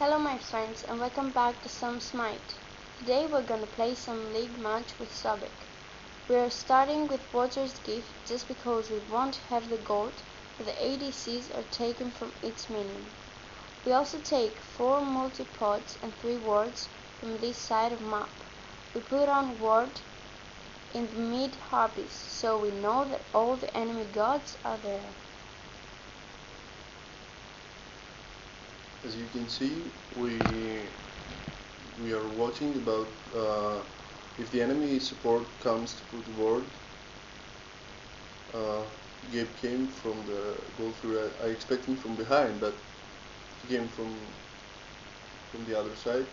Hello my friends and welcome back to some Smite. Today we're gonna play some league match with Subic. We are starting with Water's Gift just because we won't have the gold, but the ADCs are taken from its minion. We also take 4 multi-pods and 3 wards from this side of map. We put on ward in the mid harpies so we know that all the enemy gods are there. As you can see, we are watching about if the enemy support comes to put ward. Gabe came from the goal through. I expect him from behind, but he came from the other side,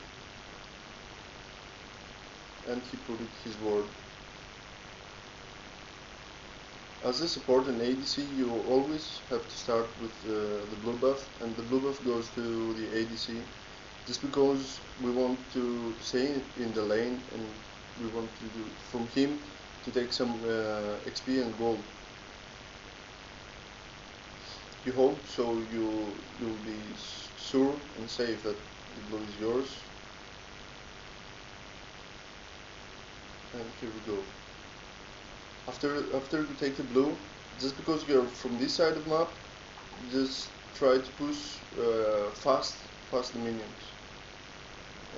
and he put his ward. As a support in ADC, you always have to start with the blue buff, and the blue buff goes to the ADC, just because we want to stay in the lane, and we want to do from him to take some XP and gold. You hold, so you'll be sure and safe that the blue is yours. And here we go. After you take the blue, just because you're from this side of map, just try to push fast the minions.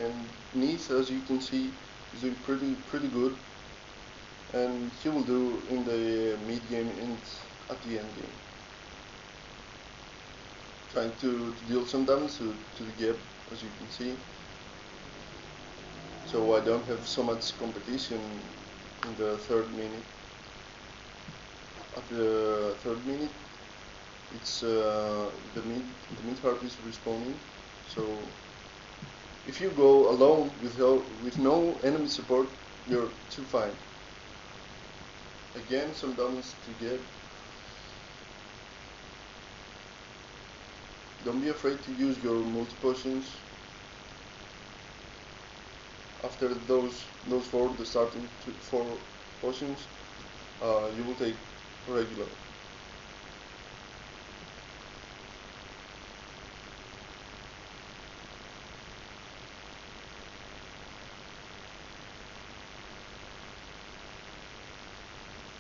And Neith, as you can see, is doing pretty good, and he will do in the mid game and at the end game. Trying to deal some damage to the Geb, as you can see. So I don't have so much competition in the third minute. At the third minute, it's the mid harp is respawning. So if you go alone with no enemy support, you're too fine. Again, some damage to get. Don't be afraid to use your multi potions. After those four, the starting 4 potions, you will take regular.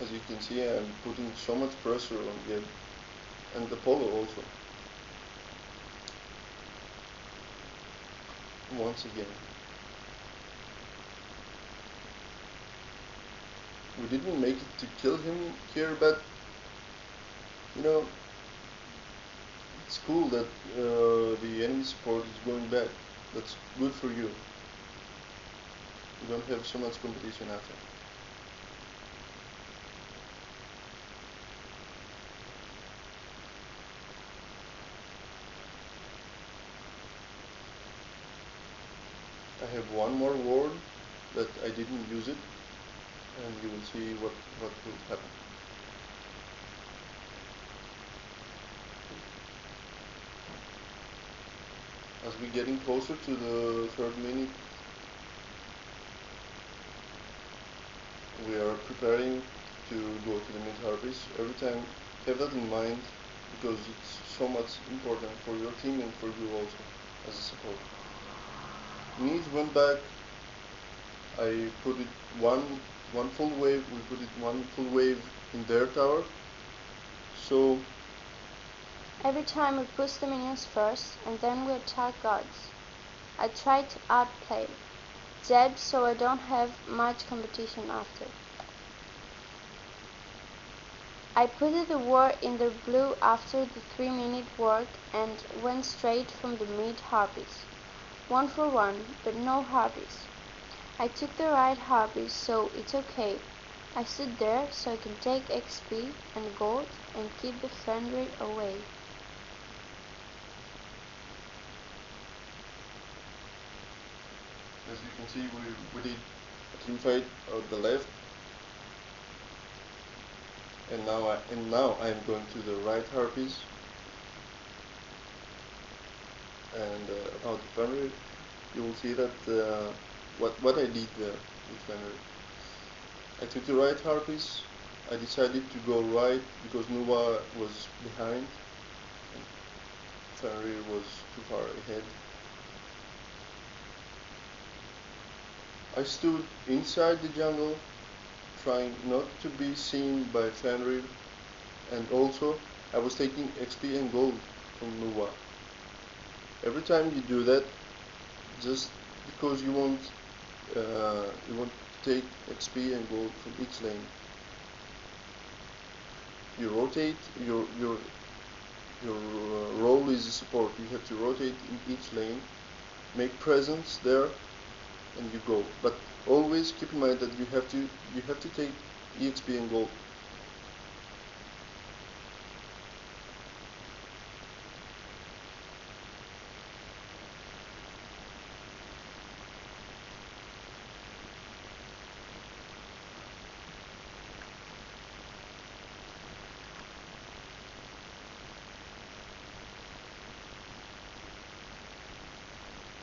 As you can see, I'm putting so much pressure on Geb and the Polo also. Once again. We didn't make it to kill him here, but you know, it's cool that the enemy support is going back. That's good for you. You don't have so much competition after. I have one more ward that I didn't use it, and you will see what will happen. As we're getting closer to the third minute, we are preparing to go to the mid harvest. Every time, have that in mind, because it's so much important for your team and for you also as a support. Needs went back. I put it one full wave. We put it one full wave in their tower. So Every time we push the minions first and then we attack guards. I try to outplay Zed so I don't have much competition after. I put the ward in their blue after the 3-minute work and went straight from the mid harpies. 1 for 1, but no harpies. I took the right harpies, so it's okay. I stood there so I can take XP and gold and keep the friend rate away. as you can see, we did a team fight on the left, and now I'm going to the right harpies. And about the Fenrir, you will see that what I did with Fenrir. I took the right harpies. I decided to go right because Nuba was behind. Fenrir was too far ahead. I stood inside the jungle, trying not to be seen by Fenrir, and also I was taking XP and gold from Nuwa. Every time you do that, just because you want to take XP and gold from each lane, you rotate your role is a support. You have to rotate in each lane, make presence there, and you go. But always keep in mind that you have to take EXP and gold.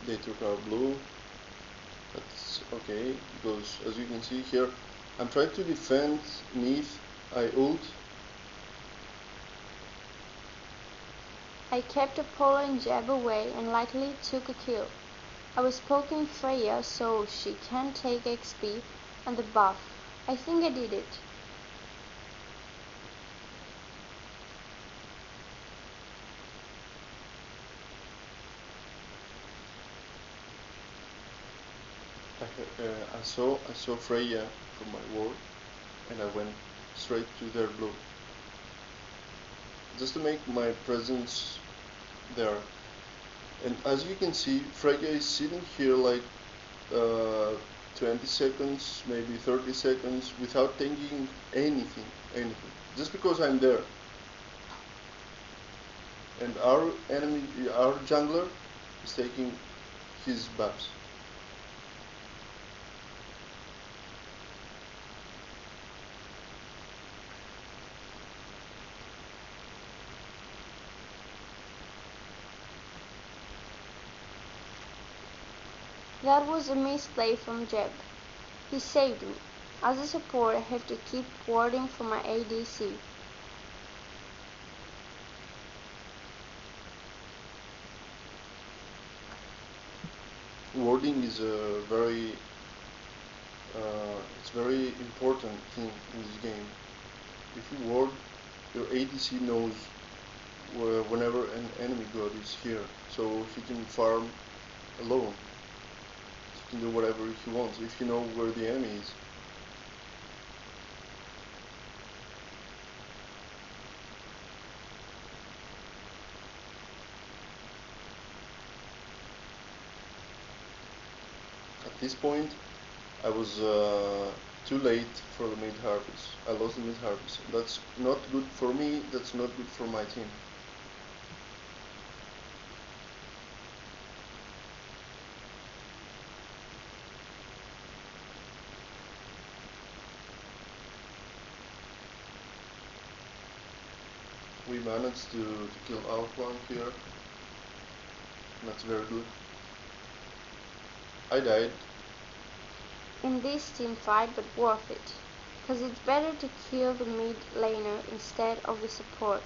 They took our blue. That's okay, because as you can see here, I'm trying to defend Neath. I ult. I kept Apollo and Jeb away and likely took a kill. I was poking Freya so she can take XP and the buff. I think I did it. I saw Freya from my ward, and I went straight to their blue, just to make my presence there. And as you can see, Freya is sitting here like uh, 20 seconds, maybe 30 seconds, without taking anything, just because I'm there. And our jungler is taking his buffs. That was a misplay from Jeb. He saved me. As a support I have to keep warding for my ADC. Warding is a it's very important thing in this game. If you ward, your ADC knows whenever an enemy god is here, so he can farm alone. He can do whatever he wants if you know where the enemy is. At this point, I was too late for the mid harvest. I lost the mid harvest. That's not good for me. That's not good for my team. We managed to kill Alquan here. That's very good. I died. In this team fight, but worth it. Cause it's better to kill the mid laner instead of the support.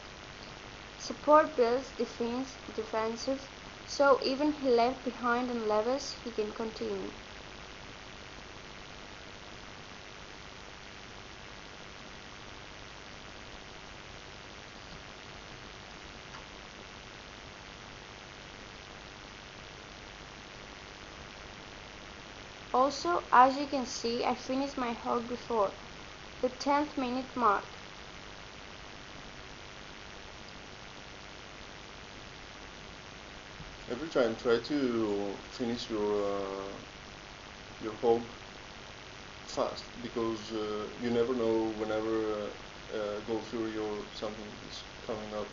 Support builds defensive, so even he left behind on levels, he can continue. Also, as you can see, I finished my hog before the 10th minute mark. Every time try to finish your hog fast, because you never know whenever go through your something is coming up.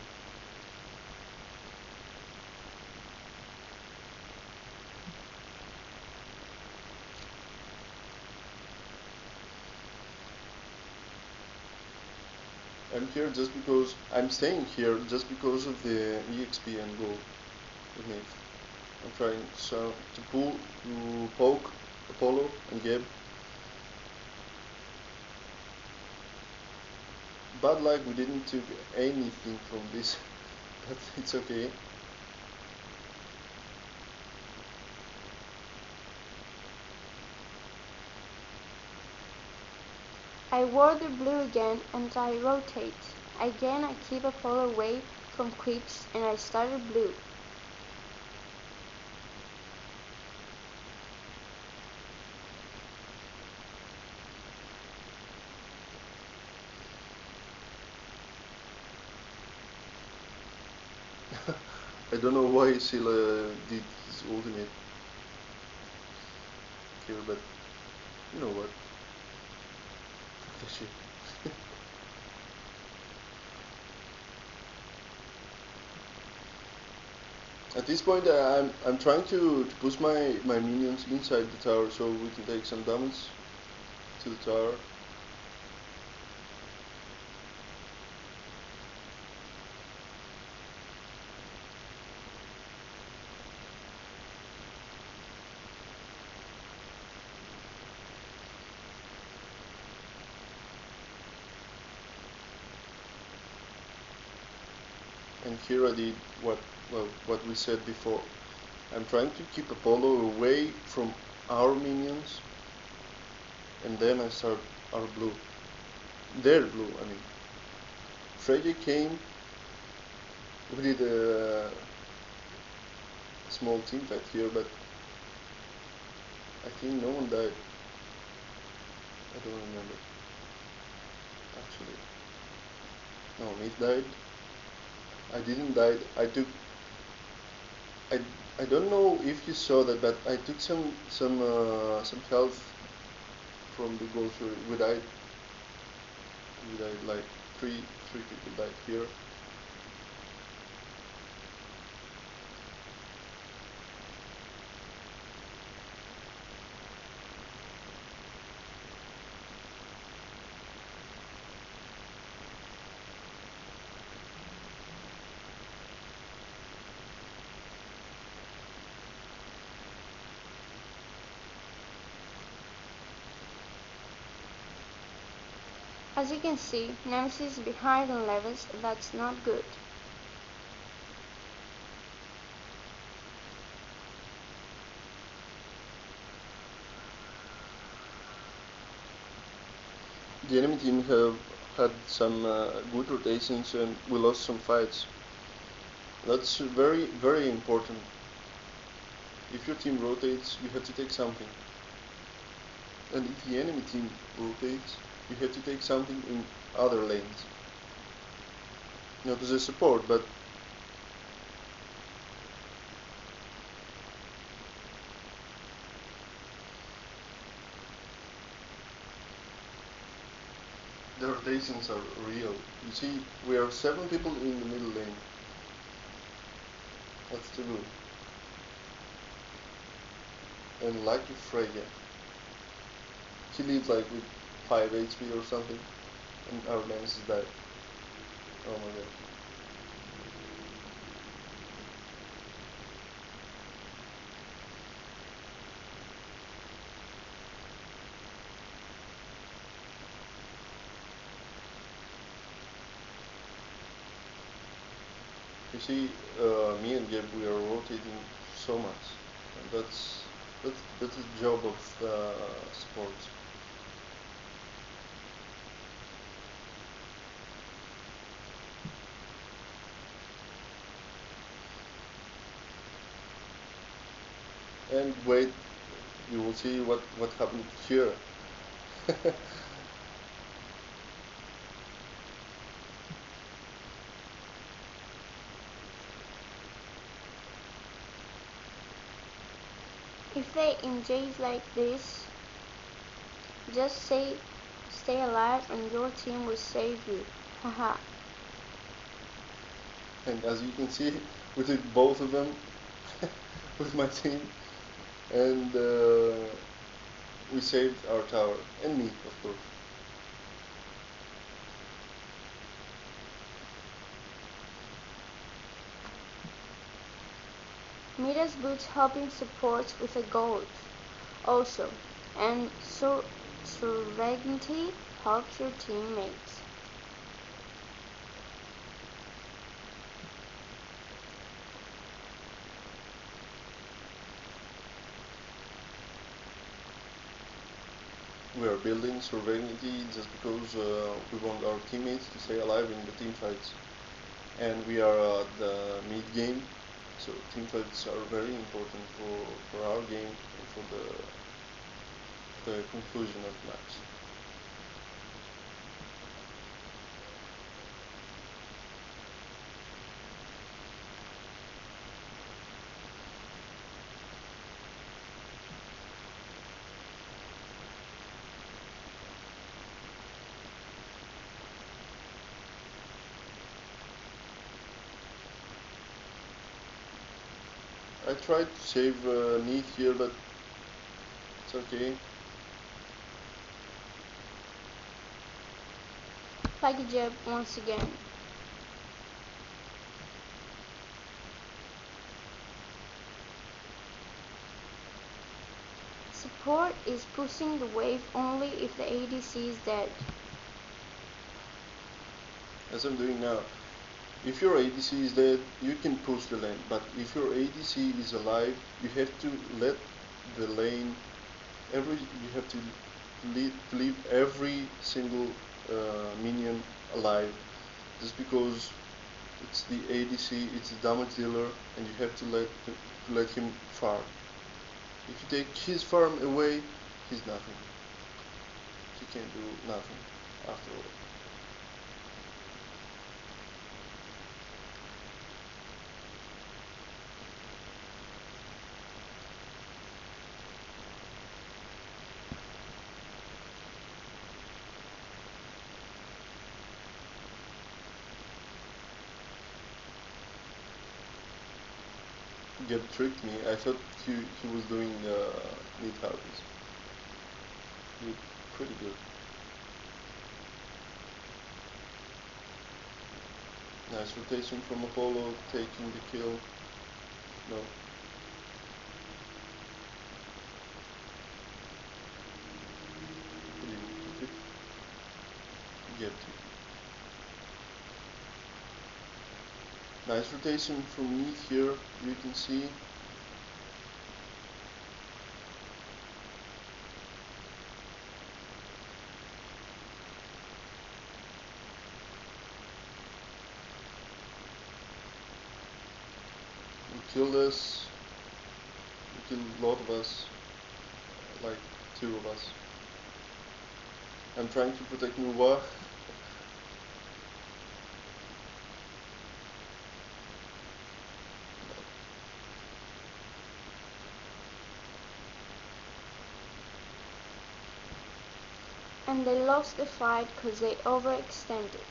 I'm here just because I'm staying here just because of the EXP and gold with me. I'm trying to poke Apollo and Geb. Bad luck, we didn't took anything from this, but it's okay. I water blue again and I rotate. Again I keep Apollo away from creeps and I started blue. I don't know why Scylla did his ultimate here, but you know what? Fuck that shit. At this point, I'm trying to push my minions inside the tower so we can take some damage to the tower. And here I did what we said before. I'm trying to keep Apollo away from our minions, and then I start our blue. Their blue, I mean. Freya came, we did a small team fight here, but I think no one died. I don't remember. Actually. No, Myth died. I didn't die. I I don't know if you saw that, but I took some health from the gold fury. We died like three people died here. As you can see, Nemesis is behind on levels, that's not good. The enemy team have had some good rotations and we lost some fights. That's very important. If your team rotates, you have to take something. And if the enemy team rotates, you have to take something in other lanes. Not as a support, but the rotations are real. You see, we are 7 people in the middle lane. That's too good. And lucky Freya. She lives like with 5 HP or something, and our Nemesis died. Oh my god. You see, me and Jeb, we are rotating so much. And that's the job of sports. And wait, you will see what happened here. If they engage like this, just stay alive and your team will save you. Haha. And as you can see, we took both of them with my team, and we saved our tower, and me, of course. Mira's boots helping supports with a gold. Also, and sovereignty helps your teammates. we are building sovereignty just because we want our teammates to stay alive in the team fights. And we are at the mid game, so team fights are very important for our game and for the conclusion of the match. I tried to save Neath here, but it's okay. Package up once again. Support is pushing the wave only if the ADC is dead. As I'm doing now. If your ADC is dead, you can push the lane, but if your ADC is alive, you have to let the lane, you have to leave every single minion alive, just because it's the ADC, it's the damage dealer, and you have to let him farm. If you take his farm away, he's nothing. He can do nothing after all. Get tricked me. I thought he was doing mid harvest. He did pretty good. Nice rotation from Apollo, taking the kill. No. He didn't keep it. Get to. Nice rotation from me here, you can see. We killed us. We killed a lot of us. Like 2 of us. I'm trying to protect Nuwa. And they lost the fight because they overextended.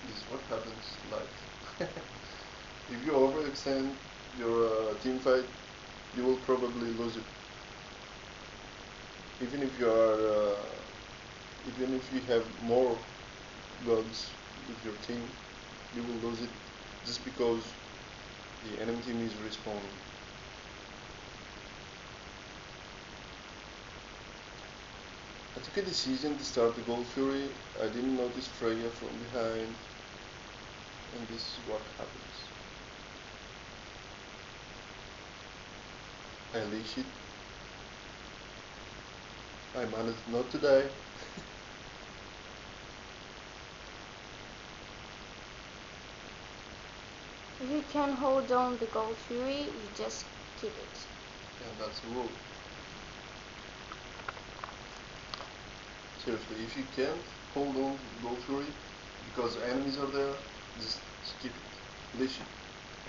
This is what happens in life. If you overextend your team fight, you will probably lose it. Even if you are, even if you have more gods with your team, you will lose it just because the enemy team is respawning. I took a decision to start the Gold Fury. I didn't notice Freya from behind, and this is what happens. I unleash it. I managed not to die. If you can hold on the Gold Fury, you just keep it. And that's the rule. Seriously, if you can't hold on to Gold Fury because enemies are there, just skip it, leash it,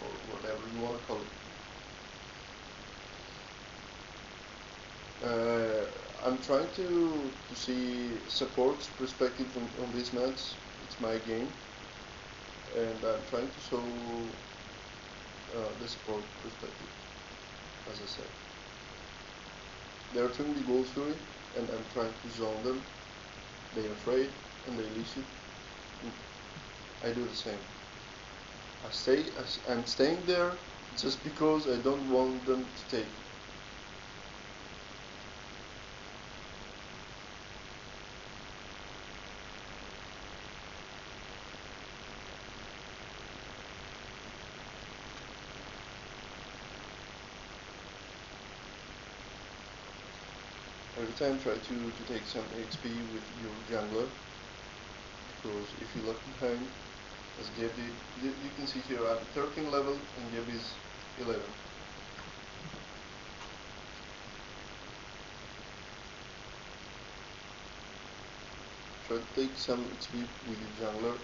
or whatever you want to call it. I'm trying to see support's perspective on this match. It's my game, and I'm trying to show the support perspective, as I said. They are turning the Gold Fury, and I'm trying to zone them. They are afraid, and they leash it. I do the same. I'm staying there just because I don't want them to take. time try to take some XP with your jungler, because if you left behind, as Jeb did, you can see here I'm 13 level and Jeb is 11. Try to take some XP with your jungler.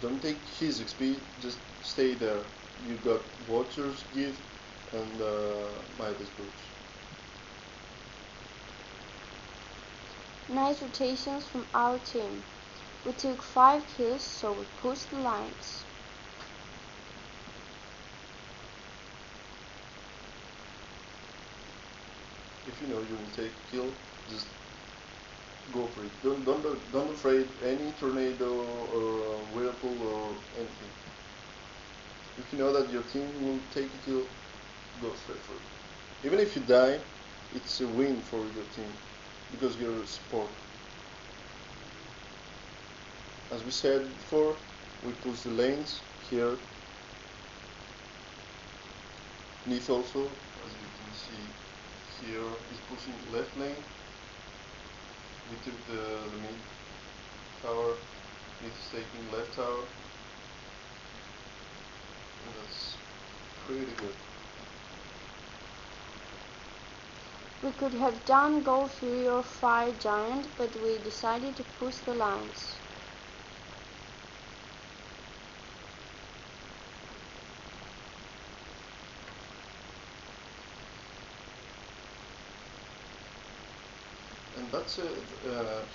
Don't take his XP, just stay there. You got Watcher's Gift and Midas Boots. Nice rotations from our team. We took 5 kills, so we pushed the lines. If you know you will take a kill, just go for it. Don't afraid any tornado or whirlpool or anything. If you know that your team will take a kill, go straight for it. Even if you die, it's a win for your team, because you're a support. As we said before, we push the lanes here. Neath also, as you can see here, is pushing left lane. We took the mid tower, Neath is taking left tower, and that's pretty good. We could have done Gold Fury or Fire Giant, but we decided to push the lines. And that's it.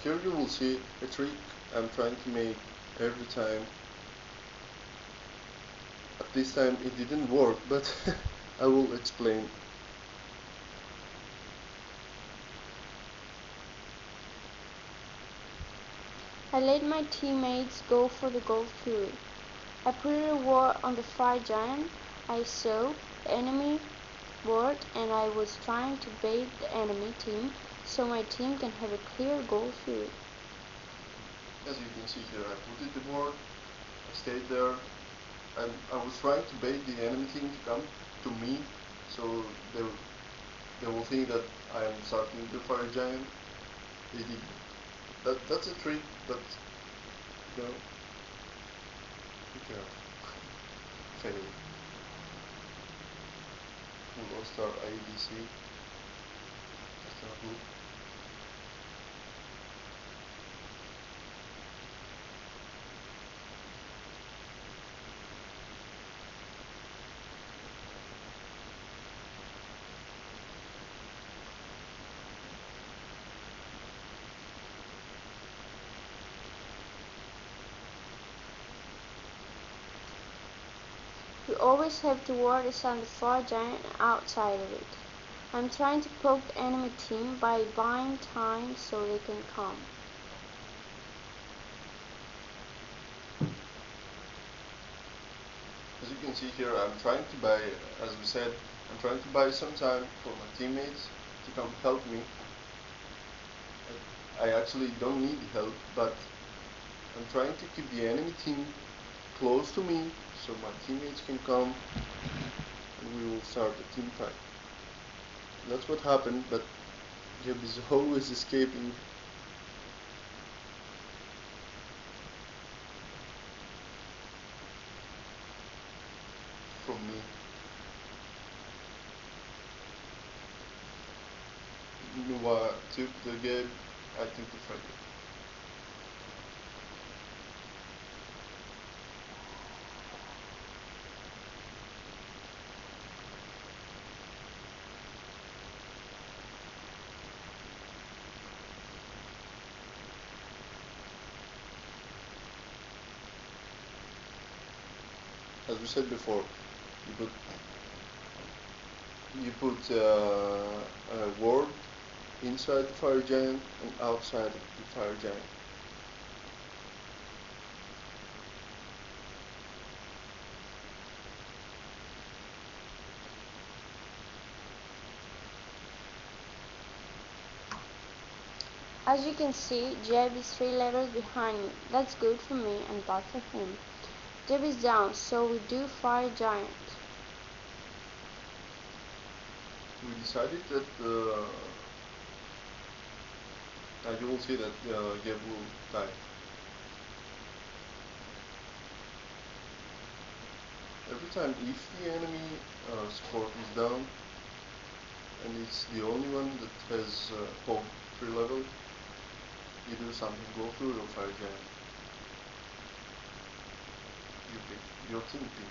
Here you will see a trick I'm trying to make every time. At this time it didn't work, but I will explain. I let my teammates go for the Gold Fury. I put a ward on the Fire Giant. I saw the enemy ward and I was trying to bait the enemy team so my team can have a clear Gold Fury. As you can see here, I put it the ward, I stayed there, and I was trying to bait the enemy team to come to me, so they will think that I am starting the Fire Giant. They did. That's a trick, but you know, be careful. Fail. We lost our ADC. That's not good. You always have to ward inside the Fire Giant and outside of it. I'm trying to poke the enemy team by buying time so they can come. As you can see here, I'm trying to buy, as we said, I'm trying to buy some time for my teammates to come help me. I actually don't need help, but I'm trying to keep the enemy team close to me so my teammates can come and we will start a team fight. That's what happened, but Jeb is always escaping. From me. Nuwa took the game, I took the fight. As we said before, you put a ward inside the Fire Giant and outside the Fire Giant. As you can see, Jeb is 3 levels behind me. That's good for me and bad for him. Jeb is down, so we do Fire Giant. We decided that You will see that Geb will die. Every time if the enemy support is down and it's the only one that has hog 3 level, you do something, go through your fire giant. You pick, your team pick.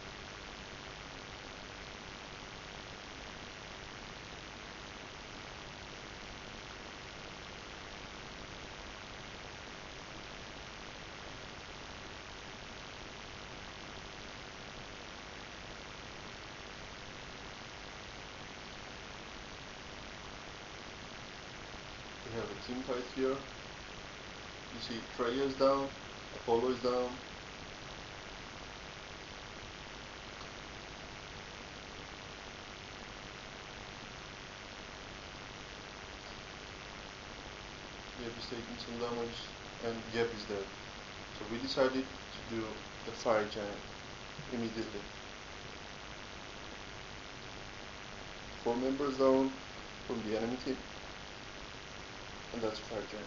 We have a team fight here. You see Freya is down, Apollo is down. Geb is taking some damage and Geb is dead. So we decided to do the fire giant immediately. 4 members down from the enemy team. And that's fire giant.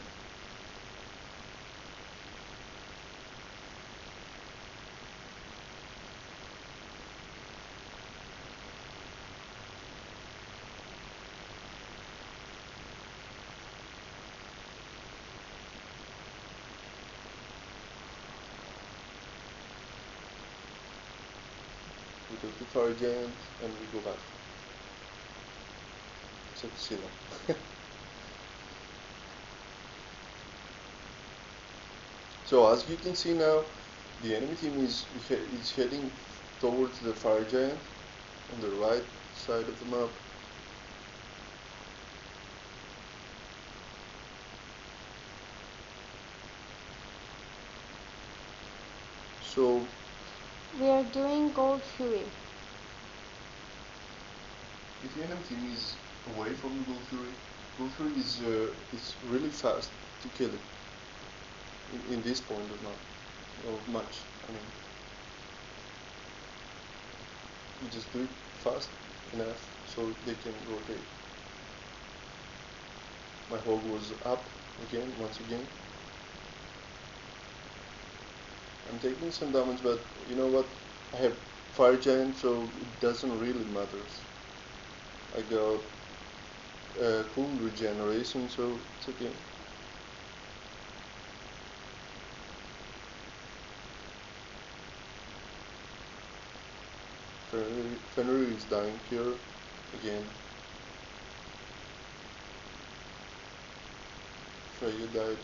We go to fire giant and we go back. Except see them. So as you can see now, the enemy team is heading towards the fire giant on the right side of the map. So We are doing Gold Fury. if the enemy team is away from the Gold Fury is really fast to kill it in this point of match. I mean, you just do it fast enough so they can rotate. My hog was up again, once again. I'm taking some damage, but you know what? I have fire giant, so it doesn't really matter. I got cool regeneration, so it's okay. Fenrir is dying here again. Freya died.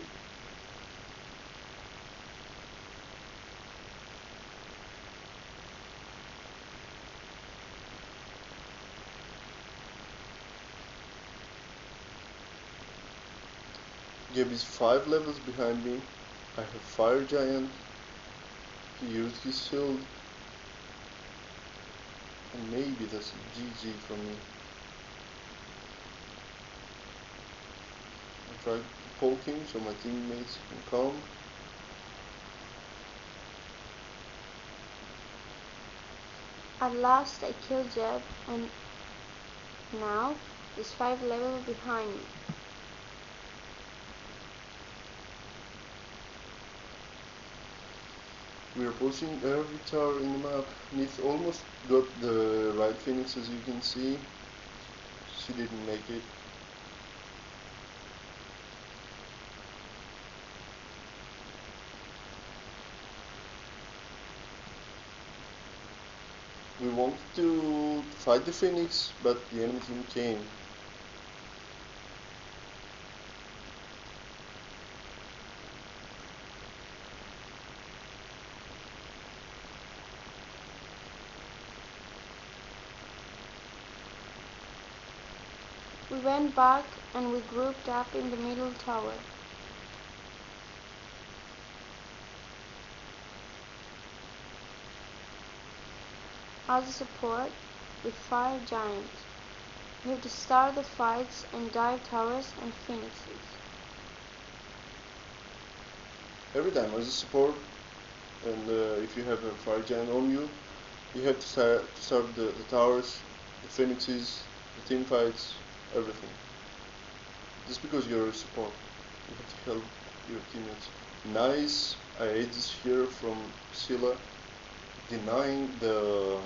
Geb is 5 levels behind me. I have fire giant. He used his shield. And maybe that's a GG from me. I tried to poke him so my teammates can come. At last I killed Jeb and now he's 5 levels behind me. We are pushing every tower in the map. Nith almost got the right phoenix, as you can see. She didn't make it. We wanted to fight the phoenix, but the enemy team came. We went back and we grouped up in the middle tower. As a support with fire giant, we have to start the fights and dive towers and phoenixes. Every time as a support, and if you have a fire giant on you, you have to start the towers, the phoenixes, the team fights, everything. Just because you're a support. You have to help your teammates. Nice ages here from Scylla, denying the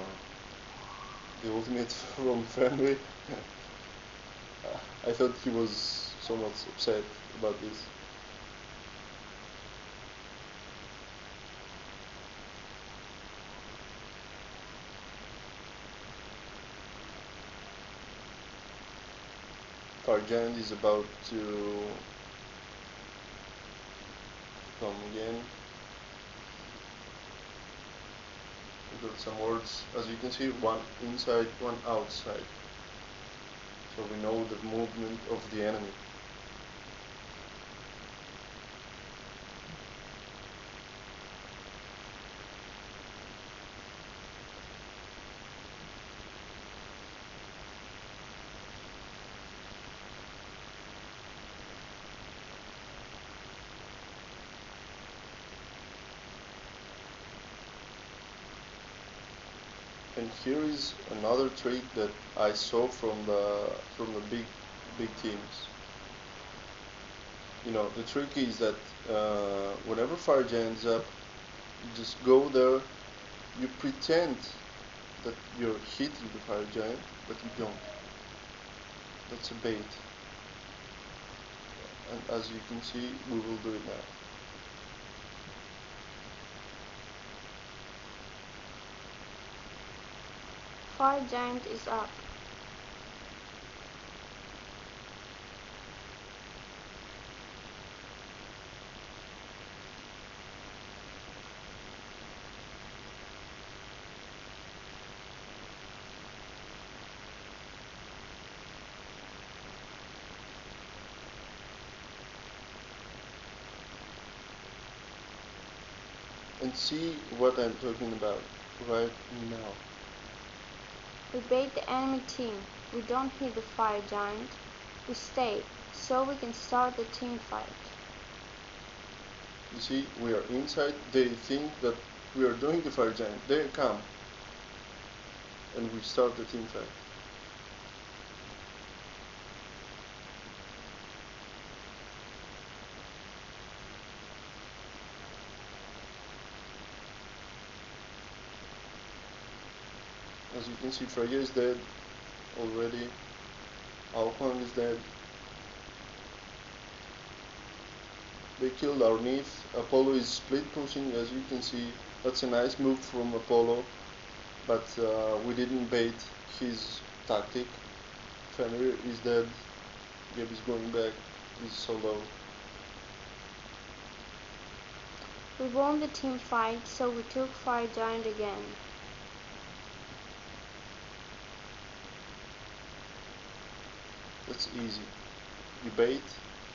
ultimate from Fenrir. I thought he was somewhat upset about this. Farjan is about to come again. We got some words, as you can see, one inside, one outside. So we know the movement of the enemy. And here is another trick that I saw from the big teams. You know, the trick is that whenever fire giant's up, you just go there, you pretend that you're hitting the fire giant, but you don't. That's a bait. And as you can see, we will do it now. Fire giant is up. And see what I'm talking about right now. We bait the enemy team. We don't hit the fire giant. We stay, so we can start the team fight. You see, we are inside, they think that we are doing the fire giant, they come, and we start the team fight. As you can see, Freya is dead already, Alpang is dead. They killed our Nith. Apollo is split pushing, as you can see. That's a nice move from Apollo, but we didn't bait his tactic. Fenrir is dead. Geb is going back. He's so low. We won the team fight, so we took fire giant again. That's easy. You bait,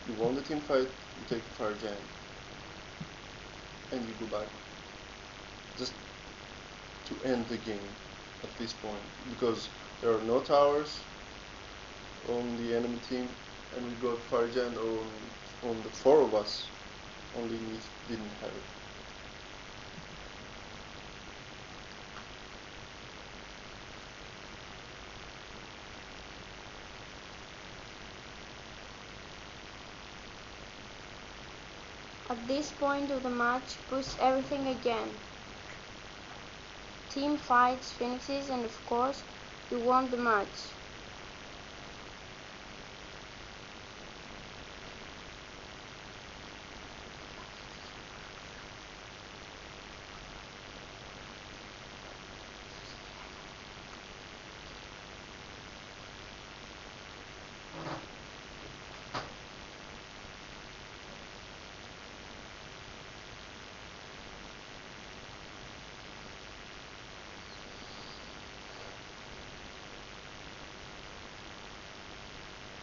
you won the team fight, you take the fire giant, and you go back. Just to end the game at this point, because there are no towers on the enemy team, and we got fire giant on the four of us. Only me didn't have it. At this point of the match, push everything again. Team fights, phoenixes, and of course, we won the match.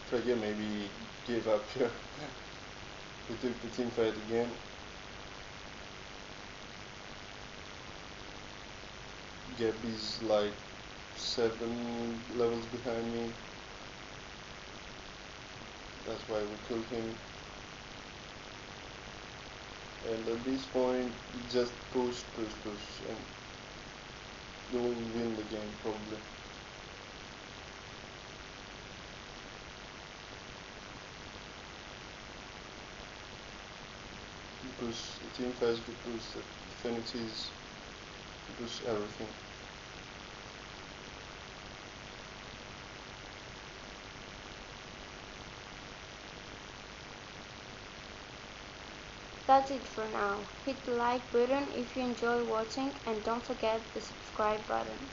Freya maybe gave up here. We took the team fight again. Geb is like 7 levels behind me. That's why we killed him. And at this point, just push, and you will win the game probably. boosts the team fights, it boosts the affinities, it boosts everything. That's it for now. Hit the like button if you enjoy watching and don't forget the subscribe button.